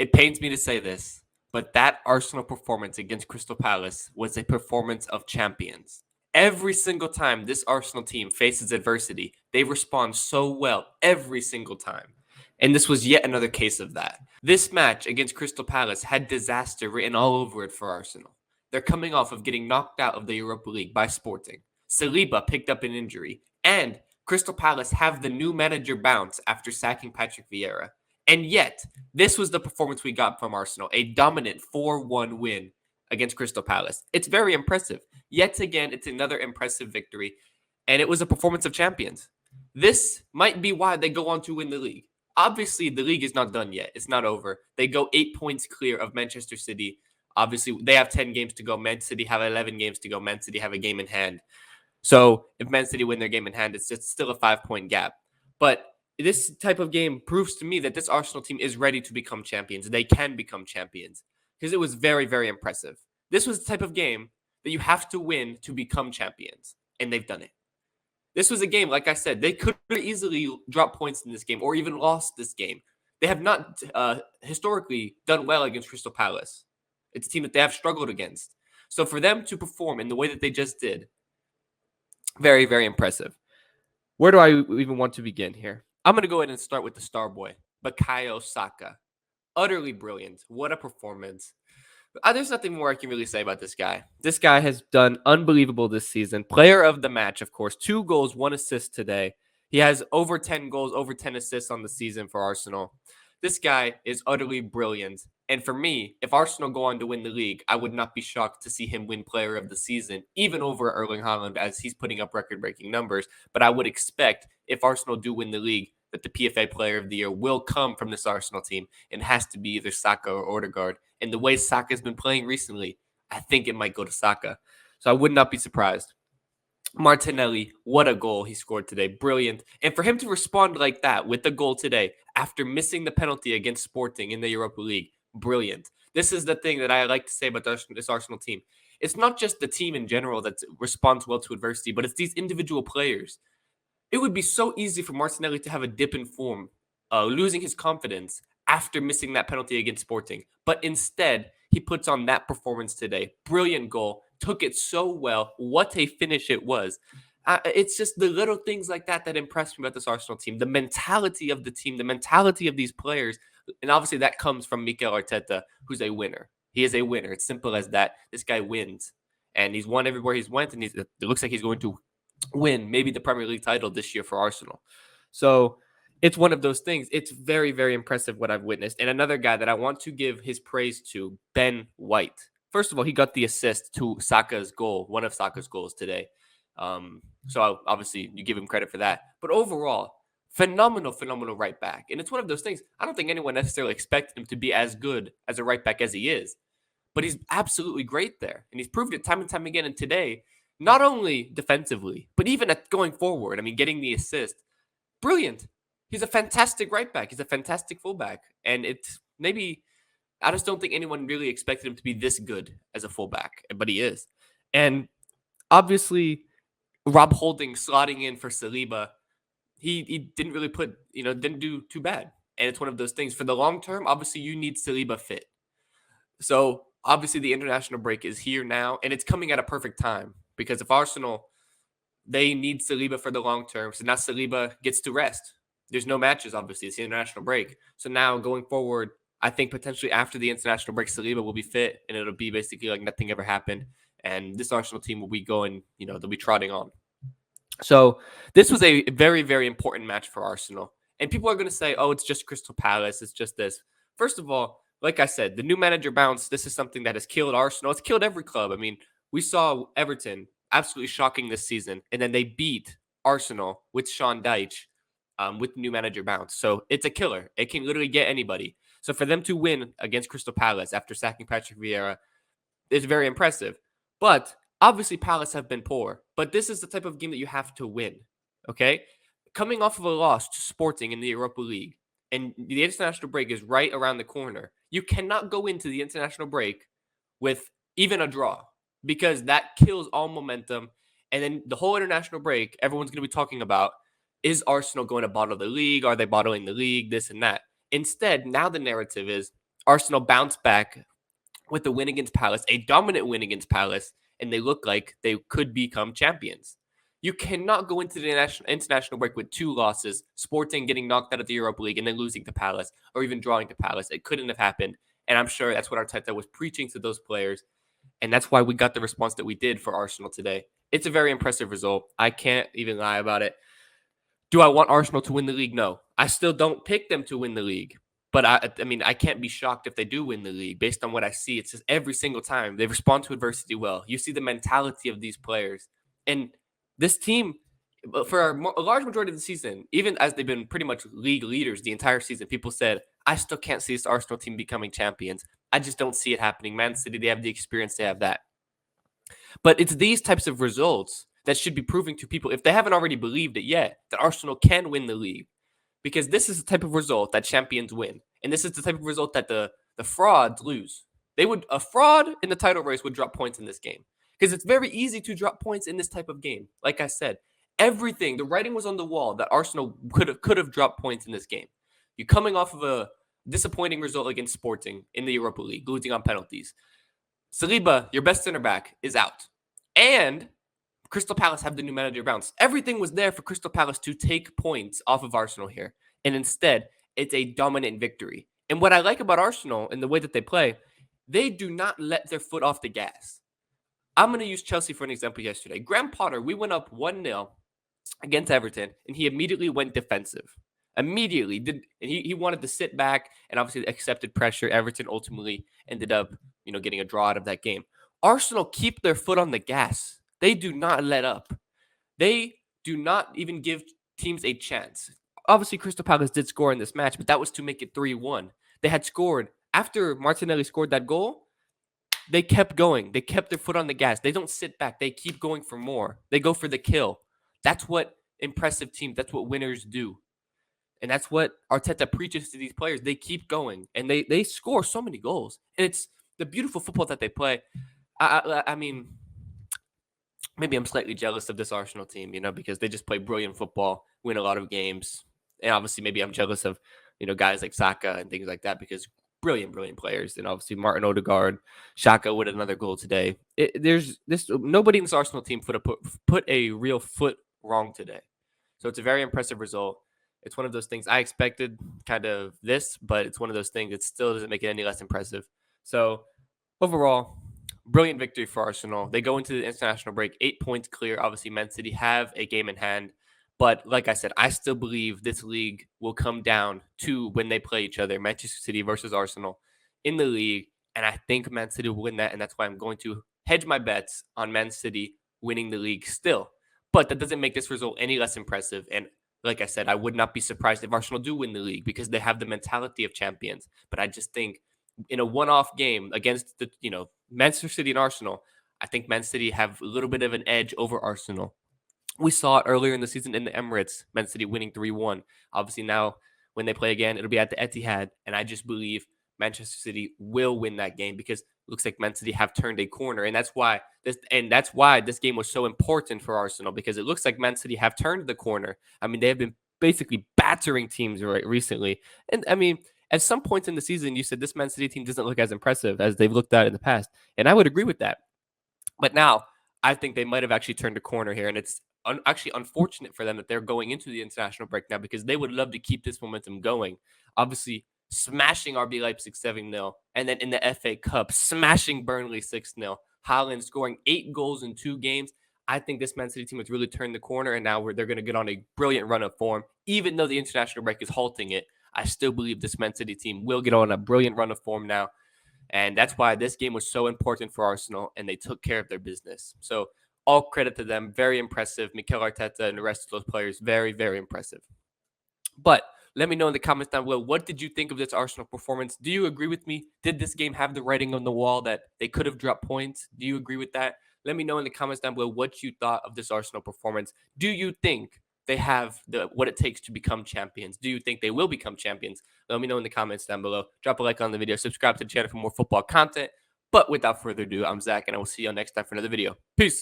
It pains me to say this, but that Arsenal performance against Crystal Palace was a performance of champions. Every single time this Arsenal team faces adversity, they respond so well every single time. And this was yet another case of that. This match against Crystal Palace had disaster written all over it for Arsenal. They're coming off of getting knocked out of the Europa League by Sporting. Saliba picked up an injury, and Crystal Palace have the new manager bounce after sacking Patrick Vieira. And yet, this was the performance we got from Arsenal, a dominant 4-1 win against Crystal Palace. It's very impressive. Yet again, it's another impressive victory, and it was a performance of champions. This might be why they go on to win the league. Obviously, the league is not done yet. It's not over. They go 8 points clear of Manchester City. Obviously, they have 10 games to go. Man City have 11 games to go. Man City have a game in hand. So if Man City win their game in hand, it's just still a 5-point gap. But this type of game proves to me that this Arsenal team is ready to become champions. They can become champions because it was very, very impressive. This was the type of game that you have to win to become champions, and they've done it. This was a game, like I said, they could easily drop points in this game or even lost this game. They have not historically done well against Crystal Palace. It's a team that they have struggled against. So for them to perform in the way that they just did, very, very impressive. Where do I even want to begin here? I'm going to go ahead and start with the star boy, Bukayo Saka. Utterly brilliant. What a performance. There's nothing more I can really say about this guy. This guy has done unbelievable this season. Player of the match, of course. 2 goals, 1 assist today. He has over 10 goals, over 10 assists on the season for Arsenal. This guy is utterly brilliant. And for me, if Arsenal go on to win the league, I would not be shocked to see him win player of the season, even over Erling Haaland, as he's putting up record-breaking numbers. But I would expect, if Arsenal do win the league, that the PFA player of the year will come from this Arsenal team and has to be either Saka or Odegaard. And the way Saka's been playing recently, I think it might go to Saka. So I would not be surprised. Martinelli, what a goal he scored today. Brilliant. And for him to respond like that with the goal today after missing the penalty against Sporting in the Europa League, brilliant. This is the thing that I like to say about this Arsenal team. It's not just the team in general that responds well to adversity, but it's these individual players. It would be so easy for Martinelli to have a dip in form, losing his confidence after missing that penalty against Sporting. But instead, he puts on that performance today. Brilliant goal. Took it so well. What a finish it was. It's just the little things like that that impress me about this Arsenal team. The mentality of the team, the mentality of these players. And obviously that comes from Mikel Arteta, who's a winner. He is a winner. It's simple as that. This guy wins. And he's won everywhere he's went. And it looks like he's going to win maybe the Premier League title this year for Arsenal. So it's one of those things. It's very, very impressive what I've witnessed. And another guy that I want to give his praise to, Ben White. First of all, he got the assist to Saka's goal, one of Saka's goals today. So obviously you give him credit for that. But overall, phenomenal right back. And it's one of those things. I don't think anyone necessarily expected him to be as good as a right back as he is. But he's absolutely great there. And he's proved it time and time again. And today, not only defensively, but even at going forward, I mean, getting the assist, brilliant. He's a fantastic right back. He's a fantastic fullback. And it's maybe, I just don't think anyone really expected him to be this good as a fullback, but he is. And obviously, Rob Holding slotting in for Saliba, he didn't really didn't do too bad. And it's one of those things. For the long term, obviously, you need Saliba fit. So obviously, the international break is here now, and it's coming at a perfect time. Because if Arsenal, they need Saliba for the long term. So now Saliba gets to rest. There's no matches, obviously. It's the international break. So now going forward, I think potentially after the international break, Saliba will be fit, and it'll be basically like nothing ever happened. And this Arsenal team will be going, they'll be trotting on. So this was a very, very important match for Arsenal. And people are going to say, oh, it's just Crystal Palace. It's just this. First of all, like I said, the new manager bounce, this is something that has killed Arsenal. It's killed every club. I mean, we saw Everton absolutely shocking this season, and then they beat Arsenal with Sean Dyche with the new manager bounce. So it's a killer. It can literally get anybody. So for them to win against Crystal Palace after sacking Patrick Vieira is very impressive. But obviously Palace have been poor. But this is the type of game that you have to win, okay? Coming off of a loss to Sporting in the Europa League, and the international break is right around the corner, you cannot go into the international break with even a draw because that kills all momentum. And then the whole international break, everyone's going to be talking about, is Arsenal going to bottle the league? Are they bottling the league? This and that. Instead, now the narrative is Arsenal bounced back with the win against Palace, a dominant win against Palace, and they look like they could become champions. You cannot go into the international break with 2 losses, Sporting getting knocked out of the Europa League and then losing to Palace, or even drawing to Palace. It couldn't have happened, and I'm sure that's what Arteta was preaching to those players, and that's why we got the response that we did for Arsenal today. It's a very impressive result. I can't even lie about it. Do I want Arsenal to win the league? No. I still don't pick them to win the league. But I mean, I can't be shocked if they do win the league based on what I see. It's just every single time they respond to adversity well. You see the mentality of these players. And this team, for a large majority of the season, even as they've been pretty much league leaders the entire season, people said, I still can't see this Arsenal team becoming champions. I just don't see it happening. Man City, they have the experience, they have that. But it's these types of results that should be proving to people, if they haven't already believed it yet, that Arsenal can win the league. Because this is the type of result that champions win. And this is the type of result that the frauds lose. A fraud in the title race would drop points in this game. Because it's very easy to drop points in this type of game. Like I said, everything, the writing was on the wall that Arsenal could have dropped points in this game. You're coming off of a disappointing result against Sporting in the Europa League, losing on penalties. Saliba, your best center back, is out. And Crystal Palace have the new manager bounce. Everything was there for Crystal Palace to take points off of Arsenal here. And instead, it's a dominant victory. And what I like about Arsenal and the way that they play, they do not let their foot off the gas. I'm going to use Chelsea for an example yesterday. Graham Potter, we went up 1-0 against Everton, and he immediately went defensive. Immediately. He wanted to sit back and obviously accepted pressure. Everton ultimately ended up, getting a draw out of that game. Arsenal keep their foot on the gas. They do not let up. They do not even give teams a chance. Obviously, Crystal Palace did score in this match, but that was to make it 3-1. They had scored. After Martinelli scored that goal, they kept going. They kept their foot on the gas. They don't sit back. They keep going for more. They go for the kill. That's what impressive teams, that's what winners do. And that's what Arteta preaches to these players. They keep going, and they score so many goals. And it's the beautiful football that they play. I mean, maybe I'm slightly jealous of this Arsenal team, because they just play brilliant football, win a lot of games. And obviously maybe I'm jealous of, guys like Saka and things like that because brilliant players. And obviously Martin Odegaard, Xhaka with another goal today. Nobody in this Arsenal team put a real foot wrong today. So it's a very impressive result. It's one of those things I expected kind of this, but it's one of those things that still doesn't make it any less impressive. So overall, brilliant victory for Arsenal. They go into the international break 8 points clear. Obviously, Man City have a game in hand. But like I said, I still believe this league will come down to when they play each other, Manchester City versus Arsenal in the league. And I think Man City will win that. And that's why I'm going to hedge my bets on Man City winning the league still. But that doesn't make this result any less impressive. And like I said, I would not be surprised if Arsenal do win the league because they have the mentality of champions. But I just think in a one-off game against the, Manchester City and Arsenal, I think Man City have a little bit of an edge over Arsenal. We saw it earlier in the season in the Emirates, Man City winning 3-1. Obviously now when they play again, it'll be at the Etihad. And I just believe Manchester City will win that game because it looks like Man City have turned a corner. And that's why this game was so important for Arsenal because it looks like Man City have turned the corner. I mean, they have been basically battering teams recently. And I mean, at some points in the season, you said this Man City team doesn't look as impressive as they've looked at in the past. And I would agree with that. But now I think they might have actually turned a corner here. And it's actually unfortunate for them that they're going into the international break now because they would love to keep this momentum going. Obviously, smashing RB Leipzig 7-0. And then in the FA Cup, smashing Burnley 6-0. Haaland scoring 8 goals in 2 games. I think this Man City team has really turned the corner. And now they're going to get on a brilliant run of form. Even though the international break is halting it, I still believe this Man City team will get on a brilliant run of form now. And that's why this game was so important for Arsenal, and they took care of their business. So all credit to them. Very impressive. Mikel Arteta and the rest of those players, very, very impressive. But let me know in the comments down below, what did you think of this Arsenal performance? Do you agree with me? Did this game have the writing on the wall that they could have dropped points? Do you agree with that? Let me know in the comments down below what you thought of this Arsenal performance. Do you think they have what it takes to become champions? Do you think they will become champions? Let me know in the comments down below. Drop a like on the video. Subscribe to the channel for more football content. But without further ado, I'm Zach, and I will see you next time for another video. Peace.